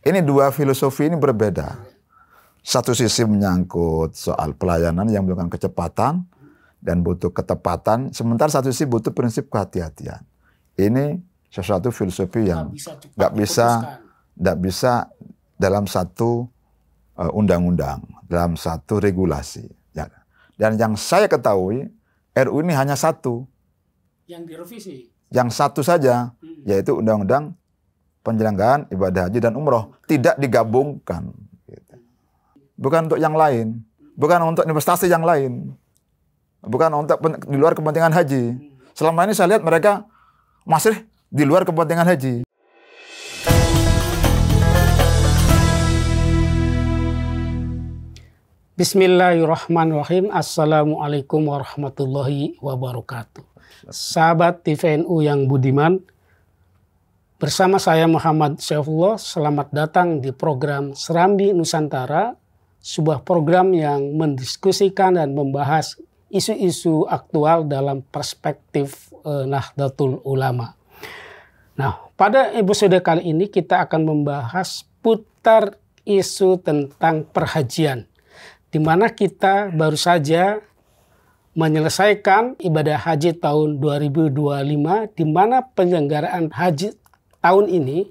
Ini dua filosofi ini berbeda. Satu sisi menyangkut soal pelayanan yang membutuhkan kecepatan dan butuh ketepatan, sementara satu sisi butuh prinsip kehati-hatian. Ini sesuatu filosofi yang nggak bisa dalam satu undang-undang, dalam satu regulasi. Ya. Dan yang saya ketahui, RU ini hanya satu. Yang direvisi. Yang satu saja, yaitu Undang-Undang Penyelenggaraan Ibadah Haji dan Umroh. Tidak digabungkan. Bukan untuk yang lain. Bukan untuk investasi yang lain. Bukan untuk di luar kepentingan haji. Selama ini saya lihat mereka masih di luar kepentingan haji. Bismillahirrahmanirrahim. Assalamualaikum warahmatullahi wabarakatuh. Sahabat TVNU yang budiman, bersama saya Muhammad Syaifullah, selamat datang di program Serambi Nusantara, sebuah program yang mendiskusikan dan membahas isu-isu aktual dalam perspektif Nahdlatul Ulama. Nah, pada episode kali ini kita akan membahas putar isu tentang perhajian, di mana kita baru saja menyelesaikan ibadah haji tahun 2025, di mana penyelenggaraan haji tahun ini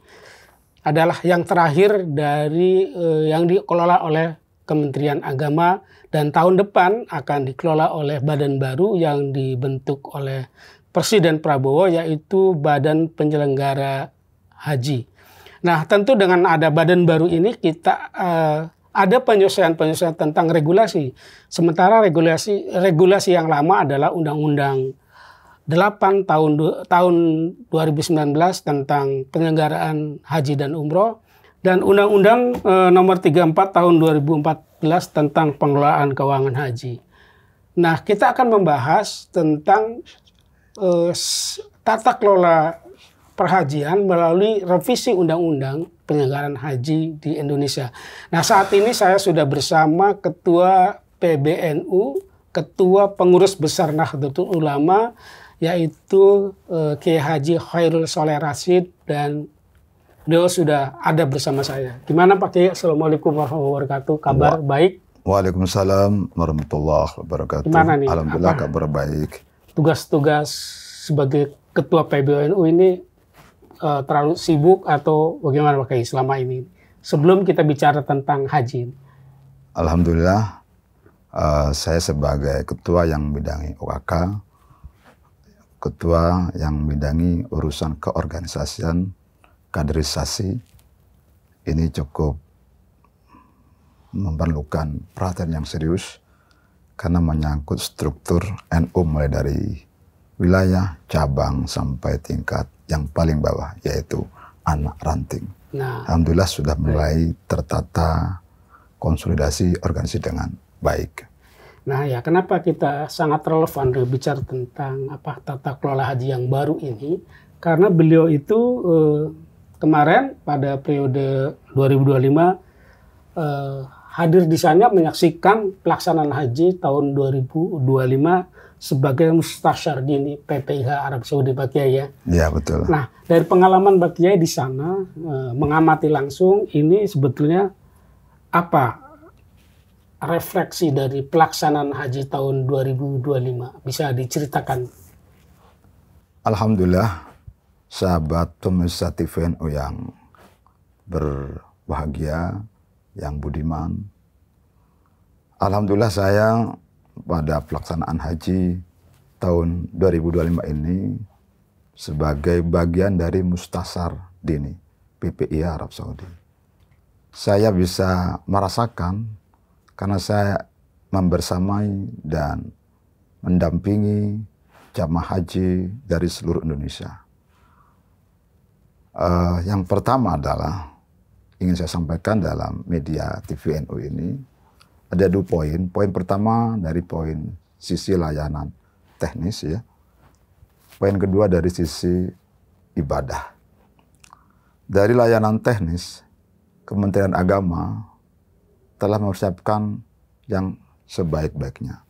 adalah yang terakhir dari yang dikelola oleh Kementerian Agama, dan tahun depan akan dikelola oleh badan baru yang dibentuk oleh Presiden Prabowo, yaitu Badan Penyelenggara Haji. Nah, tentu dengan ada badan baru ini kita ada penyesuaian-penyesuaian tentang regulasi. Sementara regulasi yang lama adalah Undang-Undang 8 tahun 2019 tentang penyelenggaraan haji dan umroh, dan Undang-Undang nomor 34 tahun 2014 tentang pengelolaan keuangan haji. Nah, kita akan membahas tentang tata kelola perhajian melalui revisi Undang-Undang Penyelenggaraan Haji di Indonesia. Nah, saat ini saya sudah bersama Ketua PBNU, Ketua Pengurus Besar Nahdlatul Ulama, yaitu Kiai Haji Khairul Sholeh Rashid, dan beliau sudah ada bersama saya. Gimana Pak Kiai? Assalamualaikum warahmatullahi wabarakatuh. Kabar baik? Waalaikumsalam warahmatullahi wabarakatuh. Gimana nih? Alhamdulillah kabar baik. Tugas-tugas sebagai Ketua PBNU ini terlalu sibuk atau bagaimana Pak Kiai selama ini? Sebelum kita bicara tentang haji. Alhamdulillah, saya sebagai ketua yang membidangi OKK, ketua yang membidangi urusan keorganisasian, kaderisasi, ini cukup memerlukan perhatian yang serius karena menyangkut struktur NU mulai dari wilayah, cabang, sampai tingkat yang paling bawah, yaitu anak ranting. Nah, alhamdulillah sudah mulai tertata konsolidasi organisasi dengan baik. Nah ya, kenapa kita sangat relevan berbicara tentang tata kelola haji yang baru ini? Karena beliau itu kemarin pada periode 2025 hadir di sana menyaksikan pelaksanaan haji tahun 2025 sebagai mustasyar dini PPIH Arab Saudi, Pak Kiai ya. Iya, betul. Nah, dari pengalaman Pak Kiai di sana mengamati langsung, ini sebetulnya apa refleksi dari pelaksanaan haji tahun 2025? Bisa diceritakan? Alhamdulillah, sahabat pemirsa TVNU yang berbahagia, yang budiman. Alhamdulillah saya pada pelaksanaan haji tahun 2025 ini sebagai bagian dari Mustasar Dini PPIH Arab Saudi. Saya bisa merasakan karena saya membersamai dan mendampingi jamaah haji dari seluruh Indonesia. Yang pertama adalah ingin saya sampaikan dalam media TVNU ini ada 2 poin. Poin pertama dari poin sisi layanan teknis ya. Poin kedua dari sisi ibadah. Dari layanan teknis, Kementerian Agama telah mempersiapkan yang sebaik-baiknya.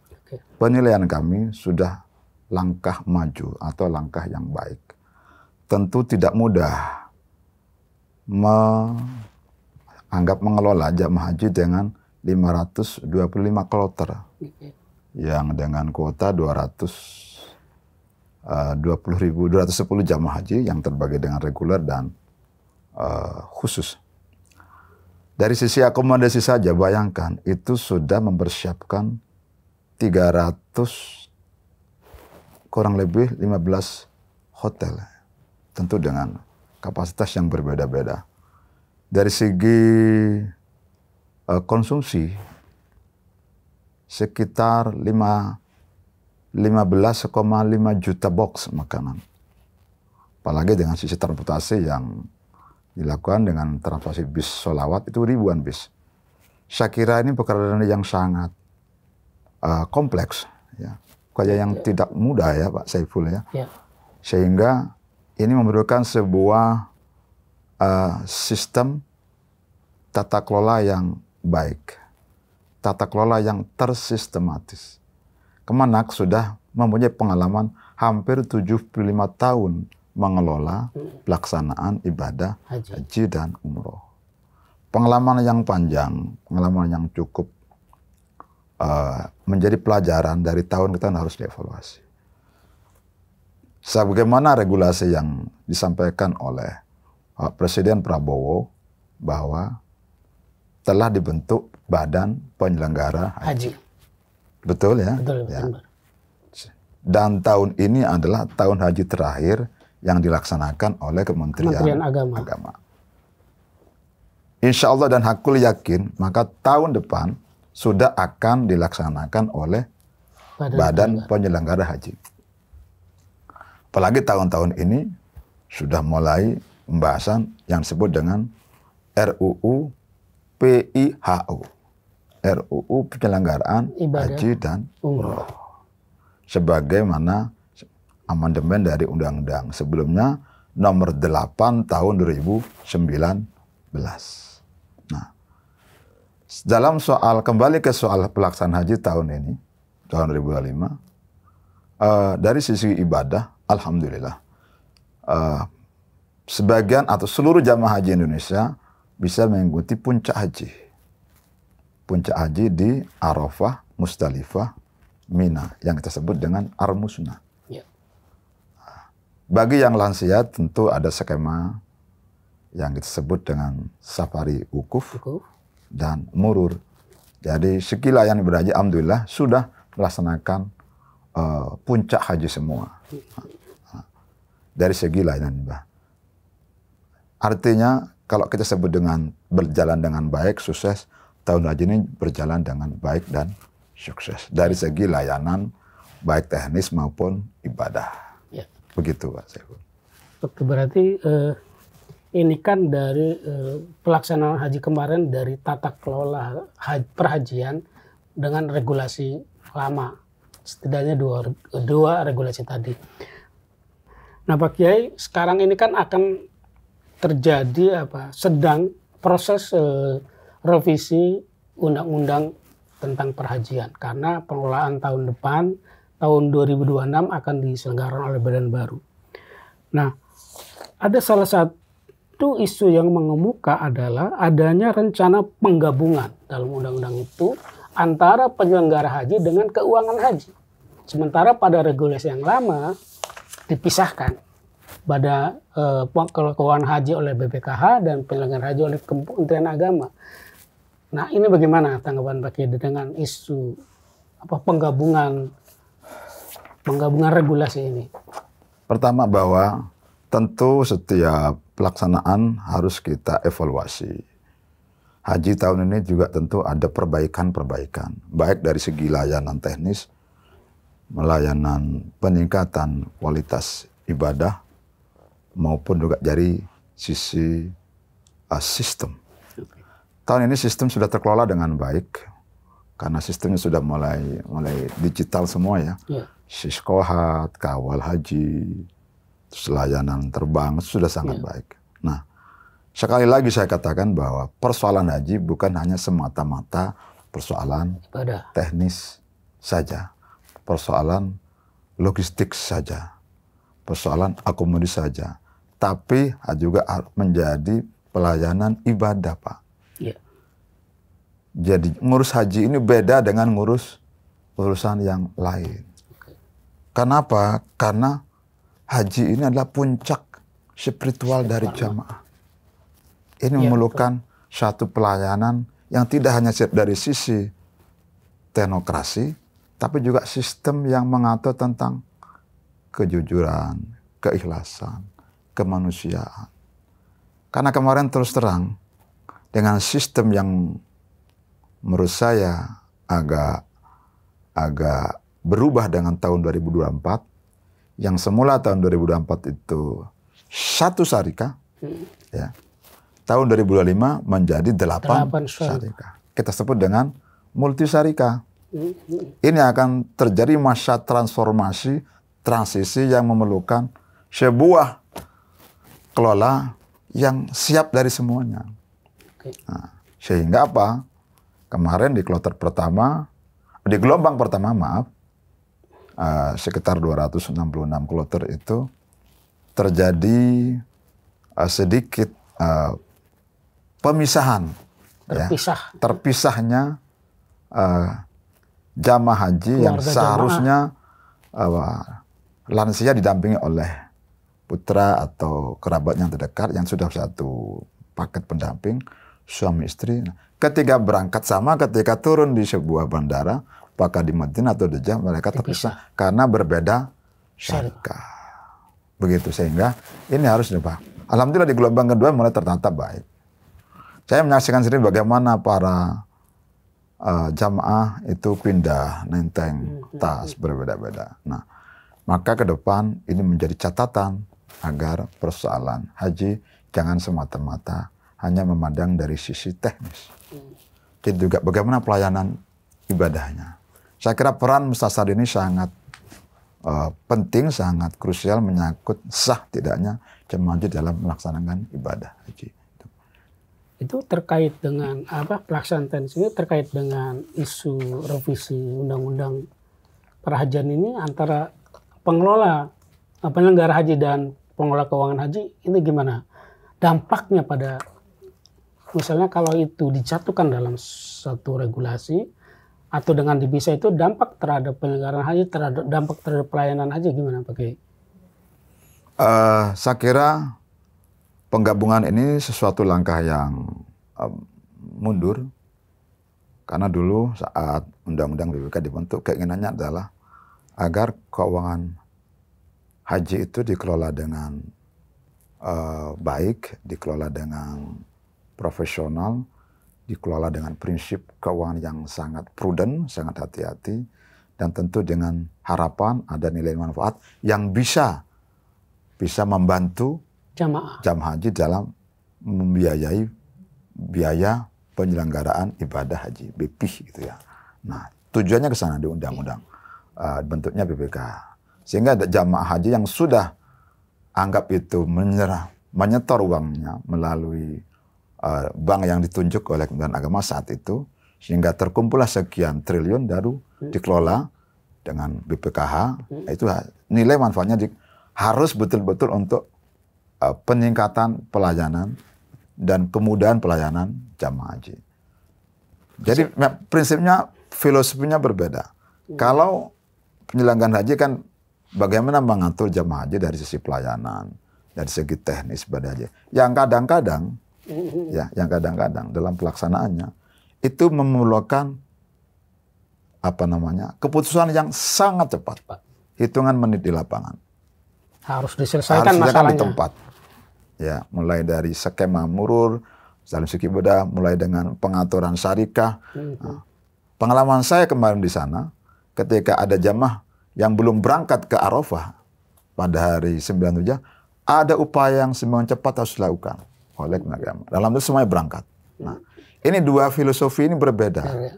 Penilaian kami sudah langkah maju atau langkah yang baik. Tentu tidak mudah anggap mengelola jamaah haji dengan 525 kloter yang dengan kuota 210 jamaah haji yang terbagi dengan reguler dan khusus. Dari sisi akomodasi saja, bayangkan itu sudah mempersiapkan 300 kurang lebih 15 hotel, tentu dengan kapasitas yang berbeda-beda. Dari segi konsumsi sekitar 15,5 juta box makanan. Apalagi dengan sisi transportasi yang dilakukan dengan transportasi bis sholawat itu ribuan bis. Saya kira ini pekerjaan yang sangat kompleks, ya, kayak yang tidak mudah ya Pak Saiful ya. Sehingga ini memerlukan sebuah sistem tata kelola yang baik, tata kelola yang tersistematis. Kemenak sudah mempunyai pengalaman hampir 75 tahun mengelola pelaksanaan ibadah haji dan umroh. Pengalaman yang panjang, pengalaman yang cukup menjadi pelajaran dari tahun ke tahun harus dievaluasi. Sebagaimana regulasi yang disampaikan oleh Presiden Prabowo bahwa telah dibentuk Badan Penyelenggara Haji. Betul ya? Betul. Ya. Dan tahun ini adalah tahun haji terakhir yang dilaksanakan oleh Kementerian Agama. Insya Allah dan hakul yakin, maka tahun depan sudah akan dilaksanakan oleh Badan Penyelenggara Haji. Apalagi tahun-tahun ini sudah mulai pembahasan yang disebut dengan RUU PIHU. RUU Penyelenggaraan Haji dan Umroh. Sebagaimana amandemen dari undang-undang sebelumnya nomor 8 tahun 2019. Nah, dalam soal, kembali ke soal pelaksanaan haji tahun ini, tahun 2025, dari sisi ibadah, alhamdulillah, sebagian atau seluruh jamaah haji Indonesia bisa mengikuti puncak haji. Puncak haji di Arafah, Musdalifah, Mina, yang kita sebut dengan Armusna. Bagi yang lansia tentu ada skema yang kita sebut dengan safari wukuf dan murur. Jadi segala yang berhaji alhamdulillah sudah melaksanakan puncak haji semua. Dari segi layanan ibadah. Artinya kalau kita sebut dengan berjalan dengan baik, sukses, tahun haji ini berjalan dengan baik dan sukses. Dari segi layanan baik teknis maupun ibadah. Begitu Pak Saiful. Berarti ini kan dari pelaksanaan haji kemarin dari tata kelola perhajian dengan regulasi lama. Setidaknya dua regulasi tadi. Nah Pak Kiai, sekarang ini kan akan terjadi sedang proses revisi undang-undang tentang perhajian. Karena pengelolaan tahun depan tahun 2026 akan diselenggarakan oleh badan baru. Nah, ada salah satu isu yang mengemuka adalah adanya rencana penggabungan dalam undang-undang itu antara penyelenggara haji dengan keuangan haji. Sementara pada regulasi yang lama dipisahkan. Pada keuangan haji oleh BPKH dan penyelenggara haji oleh Kementerian Agama. Nah, ini bagaimana tanggapan Pak Kiai dengan isu penggabungan regulasi ini? Pertama bahwa tentu setiap pelaksanaan harus kita evaluasi. Haji tahun ini juga tentu ada perbaikan-perbaikan. Baik dari segi layanan teknis, layanan peningkatan kualitas ibadah, maupun juga dari sisi sistem. Tahun ini sistem sudah terkelola dengan baik. Karena sistemnya sudah mulai digital semua ya. Siskohat, kawal haji, terus layanan terbang sudah sangat baik. Nah, sekali lagi saya katakan bahwa persoalan haji bukan hanya semata-mata persoalan teknis saja, persoalan logistik saja, persoalan akomodasi saja, tapi juga menjadi pelayanan ibadah, Pak. Jadi ngurus haji ini beda dengan ngurus urusan yang lain. Kenapa? Karena haji ini adalah puncak spiritual dari jamaah. Ini memerlukan satu pelayanan yang tidak hanya dari sisi teknokrasi, tapi juga sistem yang mengatur tentang kejujuran, keikhlasan, kemanusiaan. Karena kemarin terus terang, dengan sistem yang menurut saya agak berubah dengan tahun 2024, yang semula tahun 2024 itu satu syarikah, ya. Tahun 2025 menjadi 8 syarikah. Kita sebut dengan multi syarikah. Ini akan terjadi masa transformasi, transisi yang memerlukan sebuah kelola yang siap dari semuanya. Nah, sehingga apa? Kemarin di gelombang pertama, sekitar 266 kloter itu terjadi sedikit pemisahan, terpisahnya jamaah haji yang seharusnya lansia didampingi oleh putra atau kerabat yang terdekat yang sudah satu paket pendamping, suami istri. Ketika berangkat sama, ketika turun di sebuah bandara, apakah di Madinah atau di Jeddah, mereka terpisah karena berbeda syarikah. Begitu, sehingga ini harus diubah. Alhamdulillah di gelombang kedua mulai tertata baik. Saya menyaksikan sendiri bagaimana para jamaah itu pindah, nenteng, tas, berbeda-beda. Nah, maka ke depan ini menjadi catatan agar persoalan haji jangan semata-mata hanya memandang dari sisi teknis. Jadi juga bagaimana pelayanan ibadahnya. Saya kira peran mustasar ini sangat penting, sangat krusial menyangkut sah tidaknya jemaah haji dalam melaksanakan ibadah haji. Itu terkait dengan pelaksanaan teknis ini terkait dengan isu revisi undang-undang perhajian ini antara pengelola penyelenggara haji dan pengelola keuangan haji ini gimana dampaknya pada misalnya kalau itu dijatuhkan dalam satu regulasi atau dengan dipisah itu dampak terhadap penyelenggaraan haji, dampak terhadap pelayanan haji gimana Pak Kiai? Saya kira penggabungan ini sesuatu langkah yang mundur karena dulu saat undang-undang BPK dibentuk keinginannya adalah agar keuangan haji itu dikelola dengan baik, dikelola dengan profesional, dikelola dengan prinsip keuangan yang sangat prudent, sangat hati-hati, dan tentu dengan harapan ada nilai manfaat yang bisa membantu jamaah haji dalam membiayai biaya penyelenggaraan ibadah haji, BPIH gitu ya. Nah, tujuannya ke sana di undang-undang, bentuknya BPK. Sehingga jamaah haji yang sudah anggap itu menyetor uangnya melalui bank yang ditunjuk oleh Kementerian Agama saat itu, sehingga terkumpullah sekian triliun baru dikelola dengan BPKH, itu nilai manfaatnya harus betul-betul untuk peningkatan pelayanan dan kemudahan pelayanan jamaah haji. Jadi prinsipnya, filosofinya berbeda. Kalau penyelenggaraan haji kan bagaimana mengatur jamaah haji dari sisi pelayanan, dari segi teknis ibadah haji. Yang kadang-kadang dalam pelaksanaannya itu memerlukan keputusan yang sangat cepat. Hitungan menit di lapangan. Harus diselesaikan masalahnya di tempat. Ya, mulai dari skema murur, dalam segi ibadah, mulai dengan pengaturan syarikah. Nah, pengalaman saya kemarin di sana, ketika ada jamaah yang belum berangkat ke Arafah pada hari 9 Dzulhijjah, ada upaya yang semakin cepat harus dilakukan oleh agama. Dalam itu semuanya berangkat. Nah, ini dua filosofi ini berbeda.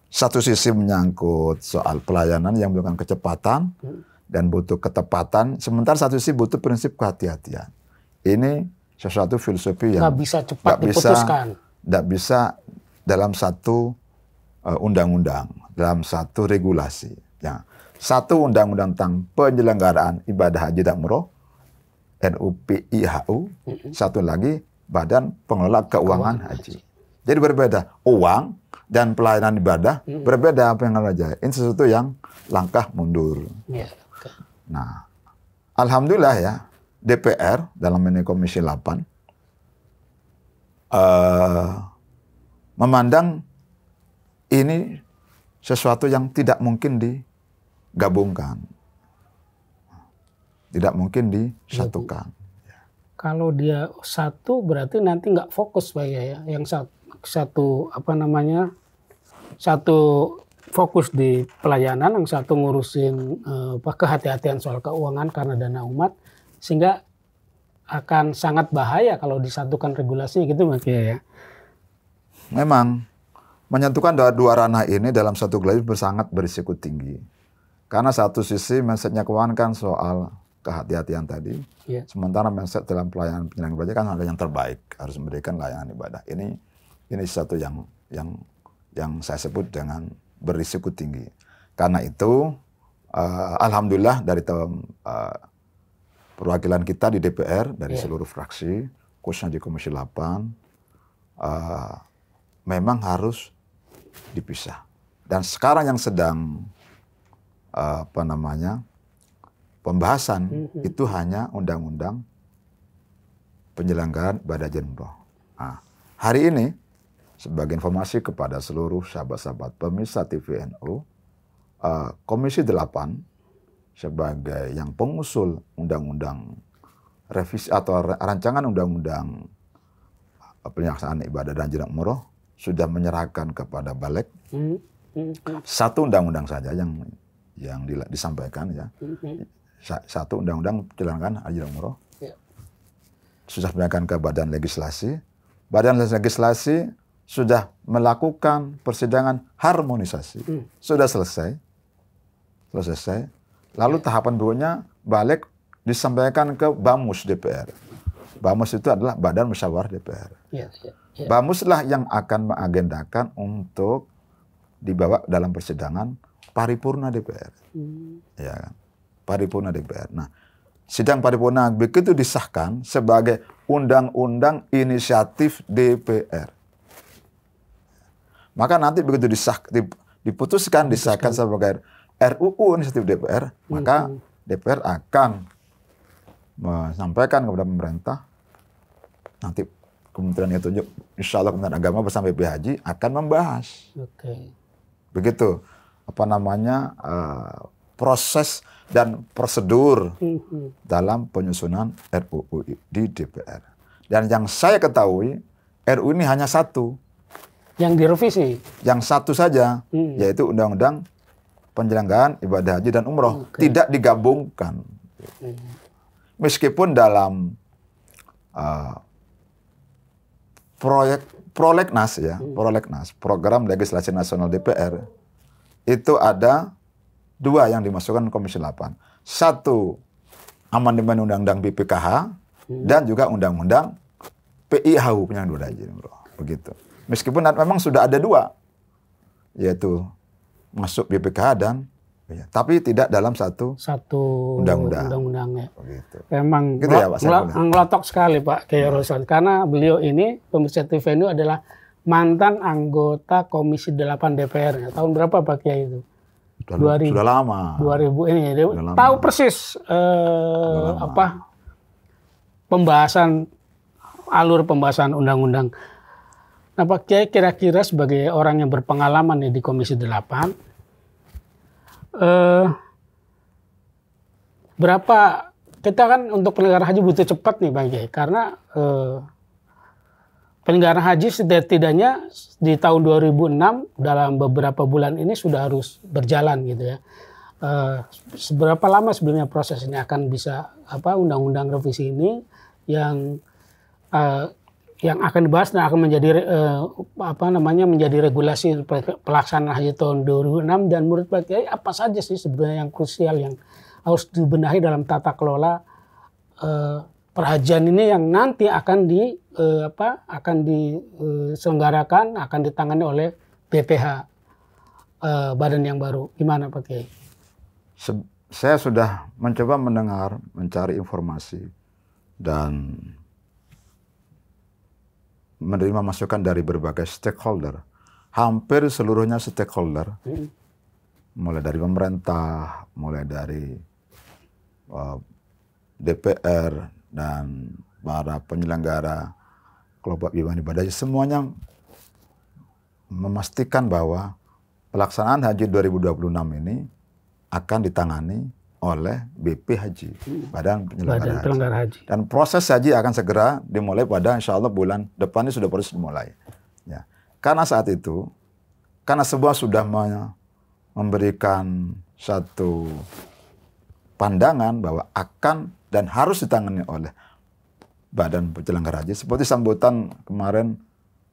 Satu sisi menyangkut soal pelayanan yang membutuhkan kecepatan dan butuh ketepatan, sementara satu sisi butuh prinsip kehati-hatian. Ini sesuatu filosofi yang nggak bisa cepat diputuskan. Nggak bisa dalam satu undang-undang, dalam satu regulasi. Ya. Satu undang-undang tentang penyelenggaraan ibadah haji dan umroh, NUPIHU, satu lagi Badan Pengelola Keuangan Haji. Jadi berbeda. Uang dan pelayanan ibadah berbeda apa yang Allah ajarin. Ini sesuatu yang langkah mundur. Ya. Nah, alhamdulillah ya, DPR dalam ini Komisi 8 memandang ini sesuatu yang tidak mungkin digabungkan. Tidak mungkin disatukan. Kalau dia satu berarti nanti nggak fokus Pak ya. Yang satu apa namanya, satu fokus di pelayanan, yang satu ngurusin kehati-hatian soal keuangan karena dana umat, sehingga akan sangat bahaya kalau disatukan regulasinya gitu Mas ya. Memang menyatukan dua ranah ini dalam satu regulasi sangat berisiko tinggi. Karena satu sisi mindsetnya keuangan kan soal kehati-hatian tadi, sementara mindset dalam pelayanan penyelenggaraan ibadah kan ada yang terbaik, harus memberikan layanan ibadah. Ini satu yang saya sebut dengan berisiko tinggi. Karena itu, alhamdulillah dari perwakilan kita di DPR, dari seluruh fraksi, khususnya di Komisi 8, memang harus dipisah. Dan sekarang yang sedang pembahasan itu hanya undang-undang penyelenggaraan ibadah haji dan umroh. Nah, hari ini sebagai informasi kepada seluruh sahabat-sahabat pemirsa TVNU, Komisi 8 sebagai yang pengusul undang-undang revisi atau rancangan undang-undang pelaksanaan ibadah dan haji dan umroh sudah menyerahkan kepada Balik satu undang-undang saja yang disampaikan ya. Satu undang-undang penyelenggaraan haji dan umroh. Sudah disampaikan ke Badan Legislasi. Badan Legislasi sudah melakukan persidangan harmonisasi. Sudah selesai. Lalu tahapan berikutnya balik disampaikan ke Bamus DPR. Bamus itu adalah Badan Musyawarah DPR. Bamus lah yang akan mengagendakan untuk dibawa dalam persidangan paripurna DPR. Ya kan? Paripurna DPR. Nah, sidang paripurna begitu disahkan sebagai undang-undang inisiatif DPR. Maka nanti begitu disahkan sebagai RUU inisiatif DPR, maka DPR akan menyampaikan kepada pemerintah, nanti Kementerian yang tunjuk, insya Allah Kementerian Agama bersama BPH akan membahas. Begitu proses dan prosedur dalam penyusunan RUU di DPR. Dan yang saya ketahui, RUU ini hanya satu. Yang direvisi? Yang satu saja, yaitu Undang-Undang Penyelenggaraan Ibadah Haji dan Umroh. Tidak digabungkan. Meskipun dalam proyek Prolegnas ya, Prolegnas, Program Legislasi Nasional DPR, itu ada dua yang dimasukkan Komisi 8. Satu, amandemen Undang-Undang BPKH dan juga Undang-Undang PIHU, Penyelenggaraan Ibadah Haji dan Umroh. Begitu. Meskipun memang sudah ada dua, yaitu masuk BPKH dan tapi tidak dalam satu undang-undang. Ya. Begitu. Memang gitu ya, Pak, ngelotok sekali Pak Kiai Rosan, karena beliau ini pemirsa TVNU adalah mantan anggota Komisi 8 DPR. Tahun berapa Pak Kiai itu? Sudah lama. 2000 ini. Tahu persis alur pembahasan undang-undang. Nah Pak Kiai kira-kira sebagai orang yang berpengalaman nih di Komisi 8, berapa kita kan untuk penyelenggaraan haji butuh cepat nih Bang Kiai, karena penyelenggaraan haji setidaknya di tahun 2006 dalam beberapa bulan ini sudah harus berjalan gitu ya. Seberapa lama sebenarnya proses ini akan bisa undang-undang revisi ini yang akan dibahas dan akan menjadi menjadi regulasi pelaksanaan haji tahun 2006, dan menurut Pak Kiai apa saja sih sebenarnya yang krusial yang harus dibenahi dalam tata kelola perhajian ini yang nanti akan diselenggarakan, akan ditangani oleh BPH, badan yang baru. Gimana Pak Kiai? Saya sudah mencoba mencari informasi dan menerima masukan dari berbagai stakeholder. Hampir seluruhnya stakeholder, mulai dari pemerintah, mulai dari DPR dan para penyelenggara kelompok ibadah, semuanya memastikan bahwa pelaksanaan haji 2026 ini akan ditangani oleh BP Haji, Badan Penyelenggara Haji. Dan proses haji akan segera dimulai pada insya Allah bulan depan ini sudah proses dimulai. Ya. Karena saat itu, karena sebuah sudah memberikan satu pandangan bahwa akan dan harus ditangani oleh Badan Penyelenggara Haji, seperti sambutan kemarin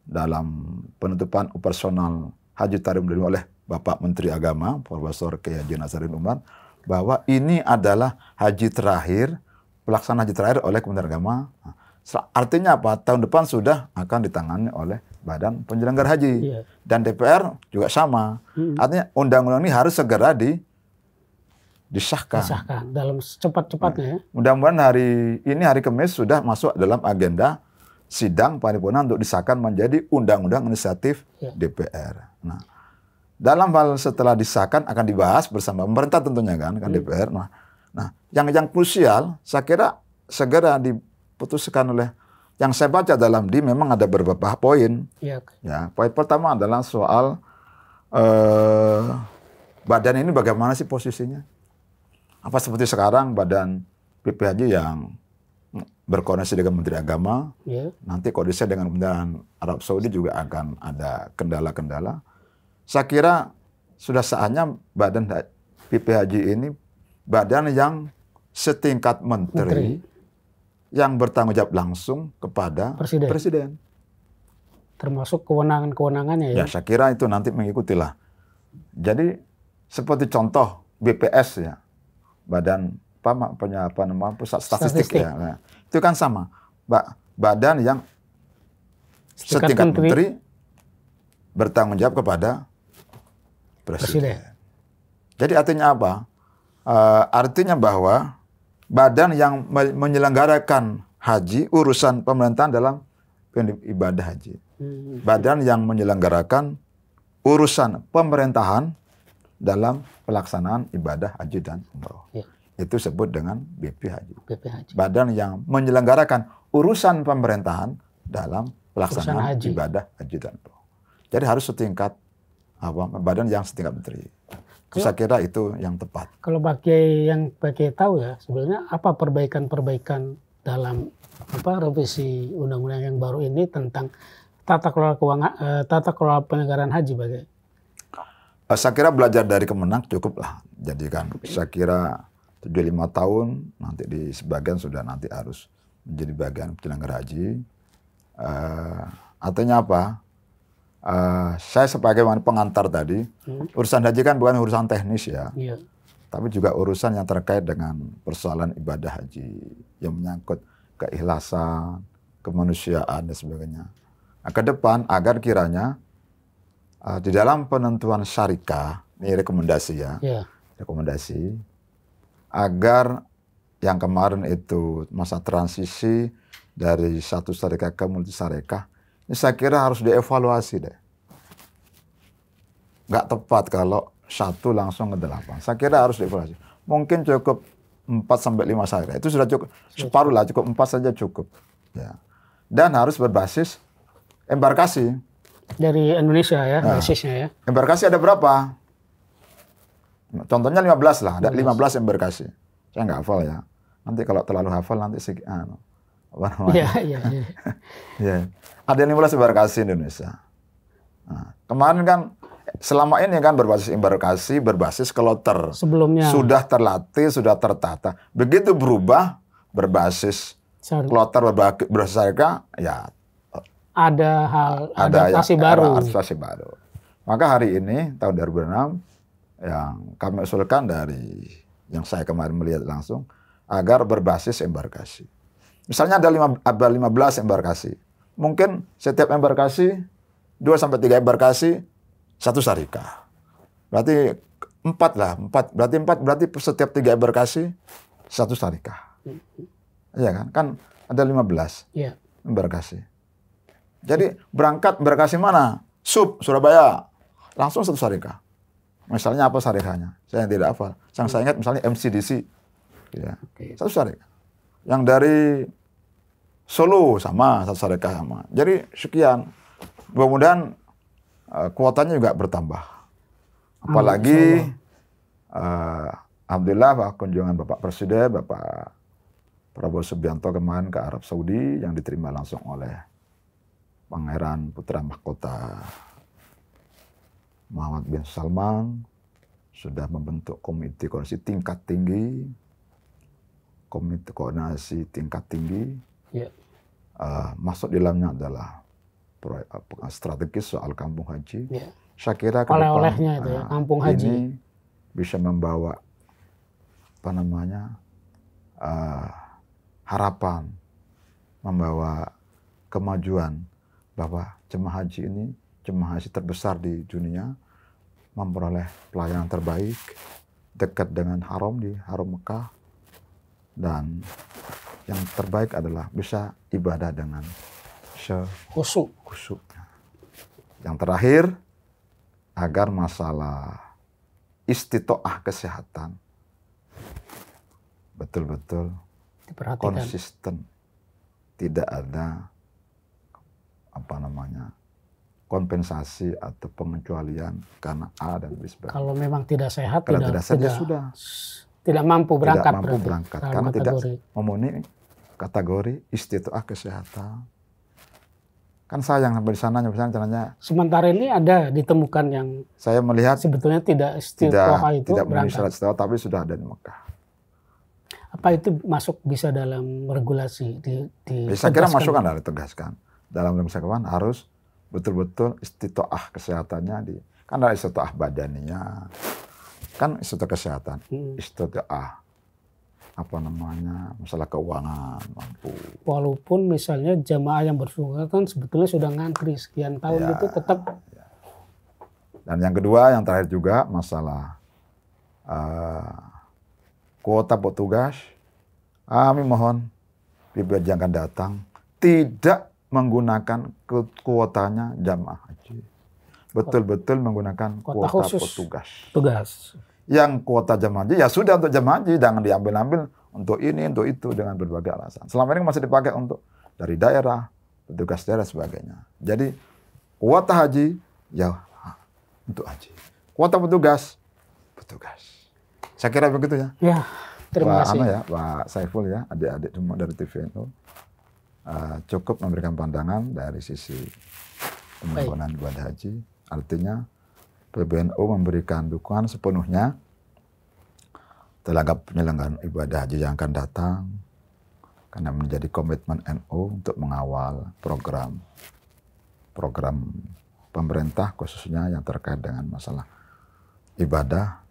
dalam penutupan operasional Haji Tarim oleh Bapak Menteri Agama, Profesor Kiai Haji Nasaruddin Umar, bahwa ini adalah haji terakhir, pelaksanaan haji terakhir oleh Kementerian Agama. Artinya apa? Tahun depan sudah akan ditangani oleh Badan Penyelenggara Haji. Dan DPR juga sama. Artinya undang-undang ini harus segera disahkan. Disahkan dalam secepat-cepatnya. Ya. Mudah-mudahan hari Kamis sudah masuk dalam agenda sidang paripurna untuk disahkan menjadi undang-undang inisiatif DPR. Nah, dalam hal setelah disahkan akan dibahas bersama pemerintah tentunya kan DPR. Nah, yang krusial saya kira segera diputuskan oleh yang saya baca dalam memang ada beberapa poin. Ya, poin pertama adalah soal badan ini bagaimana sih posisinya? Apa seperti sekarang badan BP Haji yang berkoordinasi dengan Menteri Agama, nanti koordinasi dengan Kementerian Arab Saudi juga akan ada kendala-kendala. Saya kira sudah saatnya badan BP Haji ini badan yang setingkat menteri yang bertanggung jawab langsung kepada Presiden. Termasuk kewenangan-kewenangannya ya? Ya, saya kira itu nanti mengikutilah. Jadi seperti contoh BPS ya, Badan Pusat Statistik ya. Nah, itu kan sama. Badan yang setingkat menteri bertanggung jawab kepada Presiden. Jadi artinya apa? Artinya bahwa badan yang menyelenggarakan haji, urusan pemerintahan dalam ibadah haji. Badan yang menyelenggarakan urusan pemerintahan dalam pelaksanaan ibadah haji dan umroh. Itu disebut dengan BP Haji. Badan yang menyelenggarakan urusan pemerintahan dalam pelaksanaan ibadah haji dan umroh. Jadi harus setingkat badan yang setingkat menteri. Saya kira itu yang tepat. Kalau yang pakai tahu ya, sebenarnya apa perbaikan-perbaikan dalam revisi undang-undang yang baru ini tentang tata kelola penyelenggaraan haji bagi? Saya kira belajar dari Kemenang cukup lah. Jadi kan saya kira 75 tahun nanti di sebagian sudah nanti harus menjadi bagian penyelenggara haji. Artinya apa? Saya sebagai pengantar tadi, urusan haji kan bukan urusan teknis ya, tapi juga urusan yang terkait dengan persoalan ibadah haji yang menyangkut keikhlasan, kemanusiaan dan sebagainya. Nah, ke depan agar kiranya di dalam penentuan syariah, ini rekomendasi ya, rekomendasi agar yang kemarin itu masa transisi dari satu syariah ke multi syariah, ini saya kira harus dievaluasi deh. Nggak tepat kalau satu langsung ke 8. Saya kira harus dievaluasi. Mungkin cukup 4-5 syariah. Itu sudah cukup. Separuh lah, cukup 4 saja cukup. Ya. Dan harus berbasis embarkasi. Dari Indonesia ya, basisnya ya. Embarkasi ada berapa? Contohnya 15 lah. Ada 15 embarkasi. Saya nggak hafal ya. Nanti kalau terlalu hafal nanti ya. Ada 15 embarkasi Indonesia. Nah, kemarin kan selama ini kan berbasis embarkasi, berbasis kloter. Sebelumnya sudah terlatih, sudah tertata. Begitu berubah berbasis kloter, berbasis syariah, ya ada adaptasi baru. Adaptasi baru. Maka hari ini tahun 2006 yang kami usulkan dari yang saya kemarin melihat langsung agar berbasis embarkasi. Misalnya ada 15 embarkasi. Mungkin setiap embarkasi 2-3 embarkasi satu syariah. Berarti 4 lah, 4. Berarti setiap 3 embarkasi satu syariah. Iya kan? Kan ada 15 embarkasi. Jadi berangkat berkasih mana? Surabaya. Langsung satu syarikat. Misalnya apa syarikatnya? Saya tidak hafal. Yang saya ingat misalnya MCDC. Ya. Satu syarikat. Yang dari Solo sama, satu syarikat sama. Jadi sekian. Mudah-mudahan kuotanya juga bertambah. Apalagi alhamdulillah kunjungan Bapak Presiden, Bapak Prabowo Subianto kemarin ke Arab Saudi yang diterima langsung oleh Pangeran Putra Mahkota Muhammad bin Salman, sudah membentuk komite koordinasi tingkat tinggi, masuk di dalamnya adalah proyek strategis soal kampung haji. Ya. Saya kira ke depan oleh-olehnya itu ya, kampung haji ini bisa membawa harapan, membawa kemajuan bahwa jemaah haji ini jemaah haji terbesar di dunia, memperoleh pelayanan terbaik, dekat dengan haram di Haram Mekah, dan yang terbaik adalah bisa ibadah dengan khusyuk. Yang terakhir, agar masalah istitoah kesehatan betul-betul konsisten, tidak ada kompensasi atau pengecualian karena A dan B sebagainya. Kalau memang tidak sehat, tidak mampu berangkat. Tidak mampu berangkat karena tidak memenuhi kategori istitoah kesehatan. Kan sayang sampai di sana caranya. Sementara ini ada ditemukan yang saya melihat sebetulnya tidak istitoah itu tidak memenuhi berangkat. syarat istitoah, tapi sudah ada di Mekah. Apa itu masuk bisa dalam regulasi saya kira masukkan lah, ditegaskan dalam regulasi harus betul-betul istitoah kesehatannya kan ada istitoah badaninya, kan istitoah kesehatan, istitoah masalah keuangan mampu. Walaupun misalnya jamaah yang bersangkutan sebetulnya sudah ngantri sekian tahun itu tetap. Dan yang kedua, yang terakhir juga masalah kuota petugas. Kami mohon PBH yang akan datang tidak menggunakan kuotanya jamaah haji. Betul-betul menggunakan kuota petugas. Yang kuota jamaah haji ya sudah untuk jamaah haji, jangan diambil-ambil untuk ini, untuk itu dengan berbagai alasan. Selama ini masih dipakai untuk dari daerah, petugas daerah sebagainya. Jadi kuota haji ya untuk haji. Kuota petugas. Saya kira begitu ya. Ya, terima kasih. Pak Saiful ya, adik-adik semua dari TVNU cukup memberikan pandangan dari sisi penyempurnaan ibadah haji. Artinya PBNU memberikan dukungan sepenuhnya terhadap penyelenggaraan ibadah haji yang akan datang, karena menjadi komitmen NU untuk mengawal program pemerintah khususnya yang terkait dengan masalah ibadah.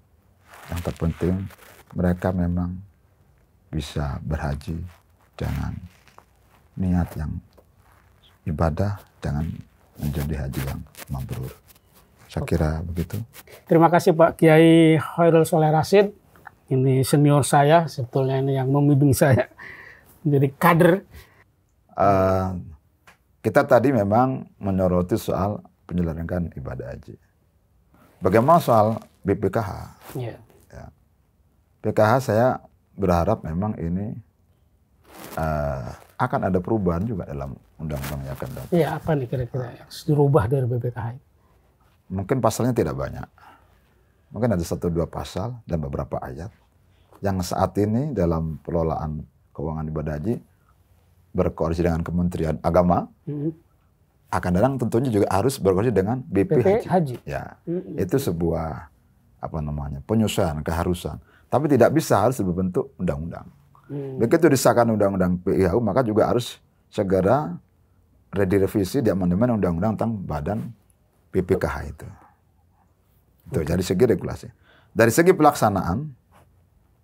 Yang terpenting mereka memang bisa berhaji dengan niat yang ibadah, dengan menjadi haji yang mabrur. Saya kira begitu. Terima kasih Pak Kiai Khairul Sholeh Rashid. Ini senior saya, sebetulnya ini yang membimbing saya menjadi kader. Kita tadi memang menyoroti soal penyelenggaraan ibadah haji. Bagaimana soal BPKH? Ya. BPKH saya berharap memang ini akan ada perubahan juga dalam undang-undang yang akan datang. Iya, apa nih kira-kira yang dirubah dari BPKH? Mungkin pasalnya tidak banyak. Mungkin ada 1-2 pasal dan beberapa ayat yang saat ini dalam pengelolaan keuangan ibadah haji berkoordinasi dengan Kementerian Agama. Akan datang tentunya juga harus berkoordinasi dengan BP Haji. Ya, itu sebuah penyesuaian, keharusan. Tapi tidak bisa harus berbentuk undang-undang. Begitu disahkan undang-undang PIHU, maka juga harus segera direvisi di amandemen undang-undang tentang badan BPKH itu. Dari segi regulasi. Dari segi pelaksanaan,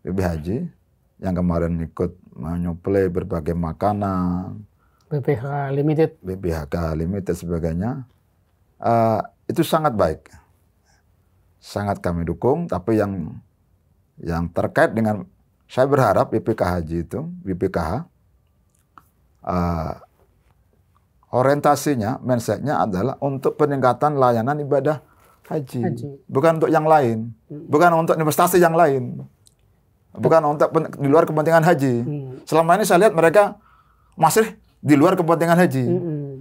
PB Haji yang kemarin ikut menyuplai berbagai makanan, BPH Limited sebagainya, itu sangat baik. Sangat kami dukung, tapi yang terkait dengan, saya berharap BPKH Haji itu, BPKH, orientasinya, mindsetnya adalah untuk peningkatan layanan ibadah haji. Bukan untuk yang lain, bukan untuk investasi yang lain, bukan untuk di luar kepentingan haji. Selama ini saya lihat mereka masih di luar kepentingan haji.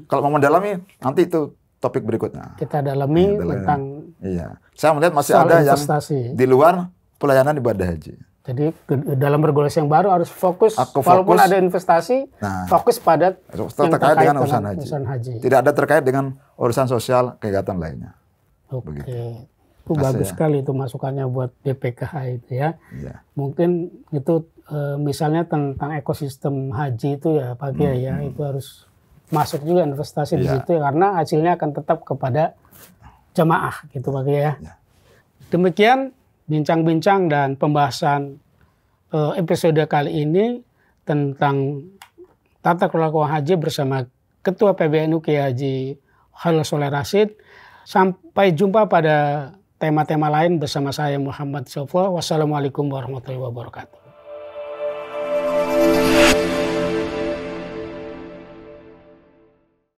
Kalau mau mendalami, nanti itu topik berikutnya. Kita dalami tentang. Iya, saya melihat masih ada investasi yang di luar pelayanan ibadah haji. Jadi dalam regulasi yang baru harus fokus, walaupun ada investasi, fokus pada yang terkait dengan urusan haji. Tidak ada terkait dengan urusan sosial kegiatan lainnya. Oke, itu bagus sekali itu masukannya buat BPKH itu ya. Mungkin itu misalnya tentang ekosistem haji itu ya Pak Kiai ya, itu harus masuk juga investasi di situ karena hasilnya akan tetap kepada jamaah gitu Pak Kiai ya. Demikian bincang-bincang dan pembahasan episode kali ini tentang tata kelola keuangan haji bersama Ketua PBNU Kiai Haji Khalil Sholeh Rashid. Sampai jumpa pada tema-tema lain bersama saya Muhammad Syaifullah. Wassalamualaikum warahmatullahi wabarakatuh.